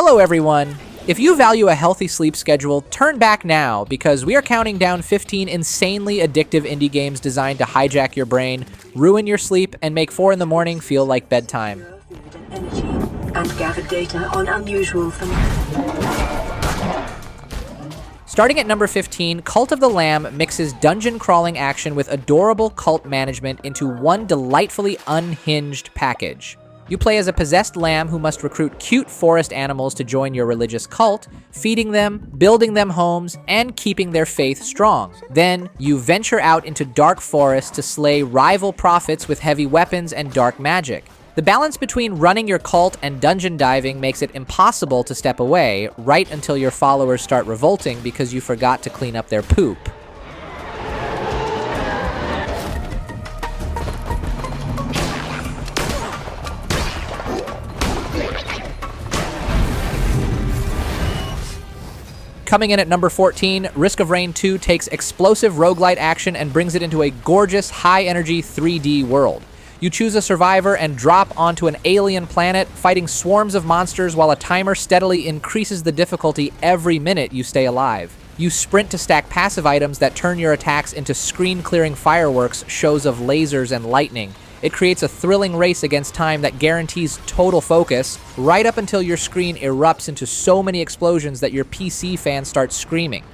Hello everyone! If you value a healthy sleep schedule, turn back now, because we are counting down 15 insanely addictive indie games designed to hijack your brain, ruin your sleep, and make 4 in the morning feel like bedtime. And gather data on unusual phenomena. Starting at number 15, Cult of the Lamb mixes dungeon crawling action with adorable cult management into one delightfully unhinged package. You play as a possessed lamb who must recruit cute forest animals to join your religious cult, feeding them, building them homes, and keeping their faith strong. Then, you venture out into dark forests to slay rival prophets with heavy weapons and dark magic. The balance between running your cult and dungeon diving makes it impossible to step away, right until your followers start revolting because you forgot to clean up their poop. Coming in at number 14, Risk of Rain 2 takes explosive roguelite action and brings it into a gorgeous, high-energy 3D world. You choose a survivor and drop onto an alien planet, fighting swarms of monsters while a timer steadily increases the difficulty every minute you stay alive. You sprint to stack passive items that turn your attacks into screen-clearing fireworks, shows of lasers and lightning. It creates a thrilling race against time that guarantees total focus, right up until your screen erupts into so many explosions that your PC fans start screaming.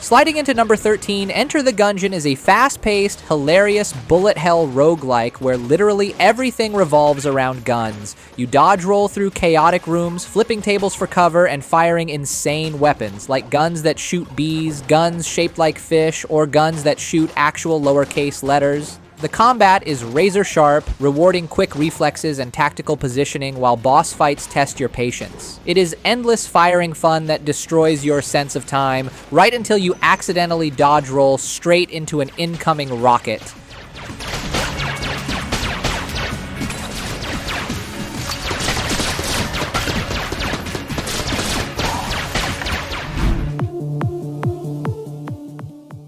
Sliding into number 13, Enter the Gungeon is a fast-paced, hilarious bullet hell roguelike where literally everything revolves around guns. You dodge roll through chaotic rooms, flipping tables for cover, and firing insane weapons, like guns that shoot bees, guns shaped like fish, or guns that shoot actual lowercase letters. The combat is razor sharp, rewarding quick reflexes and tactical positioning while boss fights test your patience. It is endless firing fun that destroys your sense of time, right until you accidentally dodge roll straight into an incoming rocket.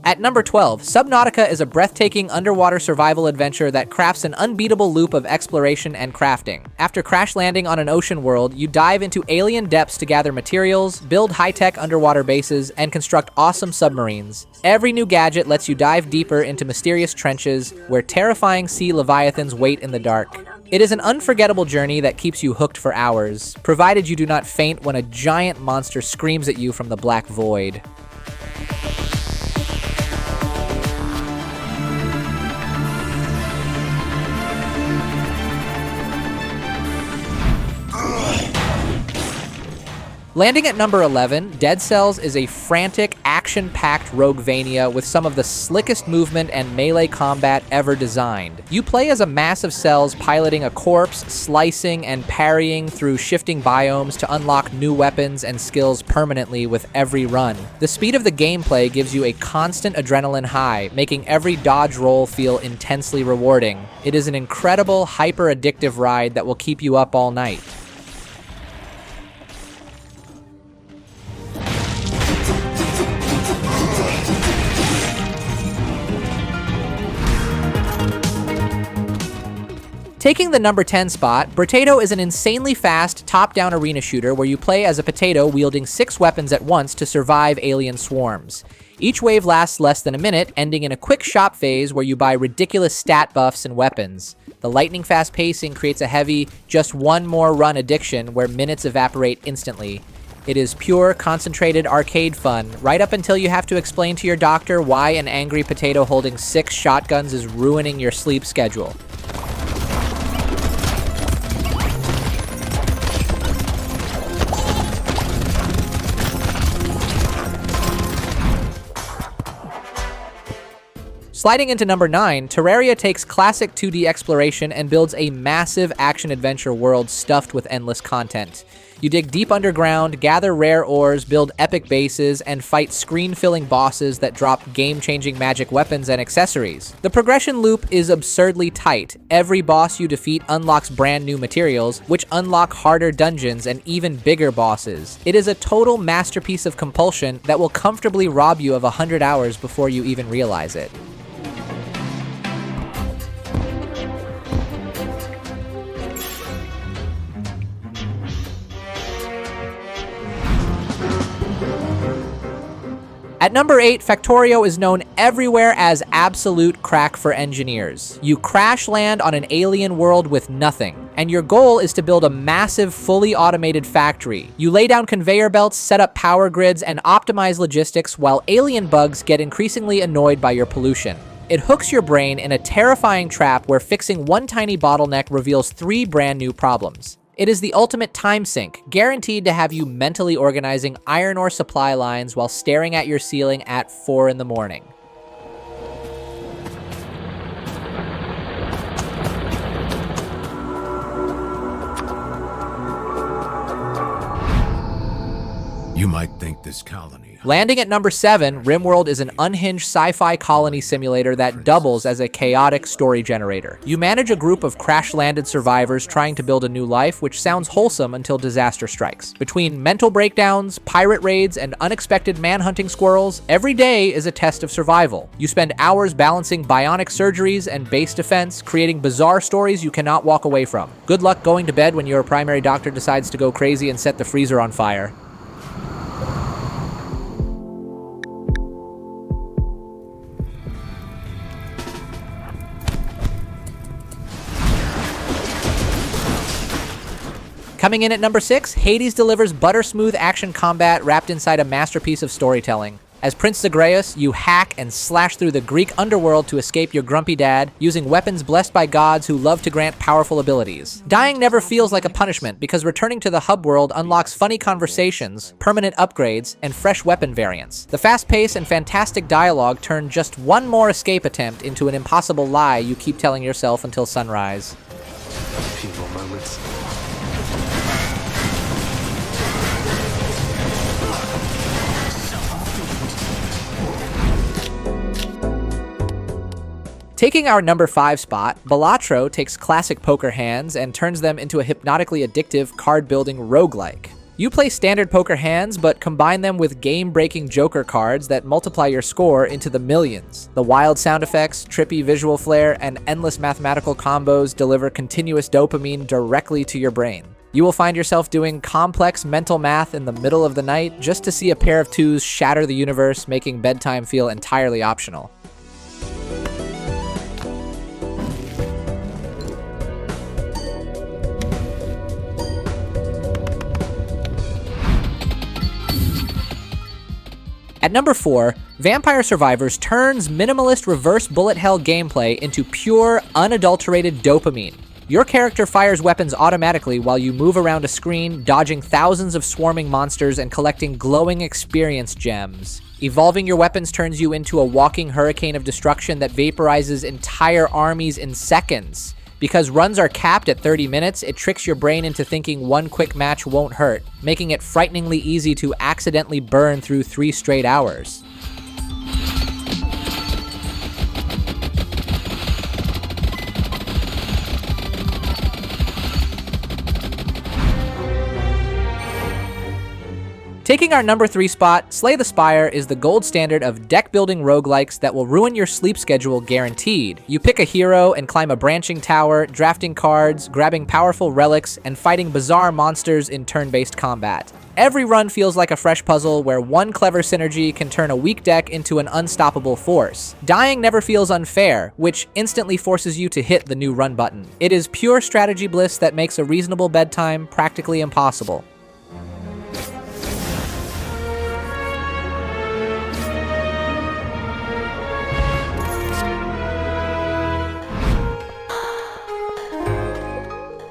At number 12, Subnautica is a breathtaking underwater survival adventure that crafts an unbeatable loop of exploration and crafting. After crash landing on an ocean world, you dive into alien depths to gather materials, build high-tech underwater bases, and construct awesome submarines. Every new gadget lets you dive deeper into mysterious trenches where terrifying sea leviathans wait in the dark. It is an unforgettable journey that keeps you hooked for hours, provided you do not faint when a giant monster screams at you from the black void. Landing at number 11, Dead Cells is a frantic, action-packed Roguevania with some of the slickest movement and melee combat ever designed. You play as a mass of cells piloting a corpse, slicing and parrying through shifting biomes to unlock new weapons and skills permanently with every run. The speed of the gameplay gives you a constant adrenaline high, making every dodge roll feel intensely rewarding. It is an incredible, hyper-addictive ride that will keep you up all night. Taking the number 10 spot, Brotato is an insanely fast, top-down arena shooter where you play as a potato wielding 6 weapons at once to survive alien swarms. Each wave lasts less than a minute, ending in a quick shop phase where you buy ridiculous stat buffs and weapons. The lightning-fast pacing creates a heavy, just one more run addiction where minutes evaporate instantly. It is pure, concentrated arcade fun, right up until you have to explain to your doctor why an angry potato holding 6 shotguns is ruining your sleep schedule. Sliding into number 9, Terraria takes classic 2D exploration and builds a massive action-adventure world stuffed with endless content. You dig deep underground, gather rare ores, build epic bases, and fight screen-filling bosses that drop game-changing magic weapons and accessories. The progression loop is absurdly tight. Every boss you defeat unlocks brand new materials, which unlock harder dungeons and even bigger bosses. It is a total masterpiece of compulsion that will comfortably rob you of 100 hours before you even realize it. At number 8, Factorio is known everywhere as absolute crack for engineers. You crash land on an alien world with nothing, and your goal is to build a massive, fully automated factory. You lay down conveyor belts, set up power grids, and optimize logistics while alien bugs get increasingly annoyed by your pollution. It hooks your brain in a terrifying trap where fixing one tiny bottleneck reveals 3 brand new problems. It is the ultimate time sink, guaranteed to have you mentally organizing iron ore supply lines while staring at your ceiling at 4 in the morning. You might think this colony... Landing at number 7, RimWorld is an unhinged sci-fi colony simulator that doubles as a chaotic story generator. You manage a group of crash-landed survivors trying to build a new life, which sounds wholesome until disaster strikes. Between mental breakdowns, pirate raids, and unexpected manhunting squirrels, every day is a test of survival. You spend hours balancing bionic surgeries and base defense, creating bizarre stories you cannot walk away from. Good luck going to bed when your primary doctor decides to go crazy and set the freezer on fire. Coming in at number 6, Hades delivers butter-smooth action combat wrapped inside a masterpiece of storytelling. As Prince Zagreus, you hack and slash through the Greek underworld to escape your grumpy dad, using weapons blessed by gods who love to grant powerful abilities. Dying never feels like a punishment, because returning to the hub world unlocks funny conversations, permanent upgrades, and fresh weapon variants. The fast pace and fantastic dialogue turn just one more escape attempt into an impossible lie you keep telling yourself until sunrise. A few more moments. Taking our number 5 spot, Balatro takes classic poker hands and turns them into a hypnotically addictive card-building roguelike. You play standard poker hands, but combine them with game-breaking joker cards that multiply your score into the millions. The wild sound effects, trippy visual flair, and endless mathematical combos deliver continuous dopamine directly to your brain. You will find yourself doing complex mental math in the middle of the night just to see a pair of 2s shatter the universe, making bedtime feel entirely optional. At number 4, Vampire Survivors turns minimalist reverse bullet hell gameplay into pure, unadulterated dopamine. Your character fires weapons automatically while you move around a screen, dodging thousands of swarming monsters and collecting glowing experience gems. Evolving your weapons turns you into a walking hurricane of destruction that vaporizes entire armies in seconds. Because runs are capped at 30 minutes, it tricks your brain into thinking one quick match won't hurt, making it frighteningly easy to accidentally burn through 3 straight hours. Taking our number 3 spot, Slay the Spire is the gold standard of deck-building roguelikes that will ruin your sleep schedule guaranteed. You pick a hero and climb a branching tower, drafting cards, grabbing powerful relics, and fighting bizarre monsters in turn-based combat. Every run feels like a fresh puzzle where one clever synergy can turn a weak deck into an unstoppable force. Dying never feels unfair, which instantly forces you to hit the new run button. It is pure strategy bliss that makes a reasonable bedtime practically impossible.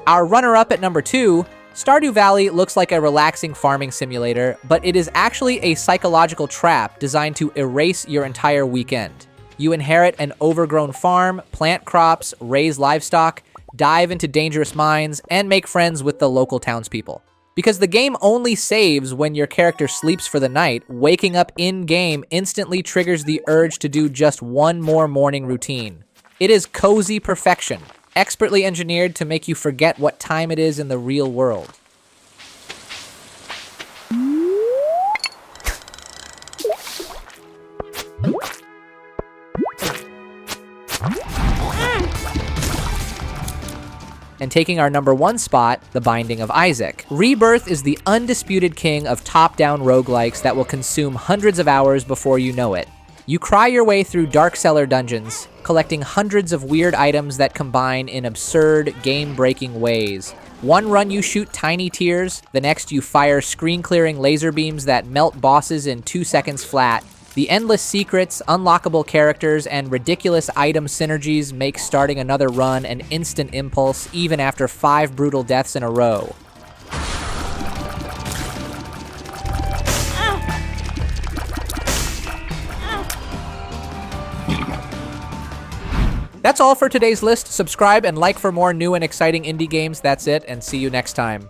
Our runner-up at number 2, Stardew Valley looks like a relaxing farming simulator, but it is actually a psychological trap designed to erase your entire weekend. You inherit an overgrown farm, plant crops, raise livestock, dive into dangerous mines, and make friends with the local townspeople. Because the game only saves when your character sleeps for the night, waking up in-game instantly triggers the urge to do just one more morning routine. It is cozy perfection, expertly engineered to make you forget what time it is in the real world. And taking our number 1 spot, The Binding of Isaac. Rebirth is the undisputed king of top-down roguelikes that will consume hundreds of hours before you know it. You cry your way through dark cellar dungeons, collecting hundreds of weird items that combine in absurd, game-breaking ways. One run you shoot tiny tears, the next you fire screen-clearing laser beams that melt bosses in 2 seconds flat. The endless secrets, unlockable characters, and ridiculous item synergies make starting another run an instant impulse even after 5 brutal deaths in a row. That's all for today's list. Subscribe and like for more new and exciting indie games. That's it, and see you next time.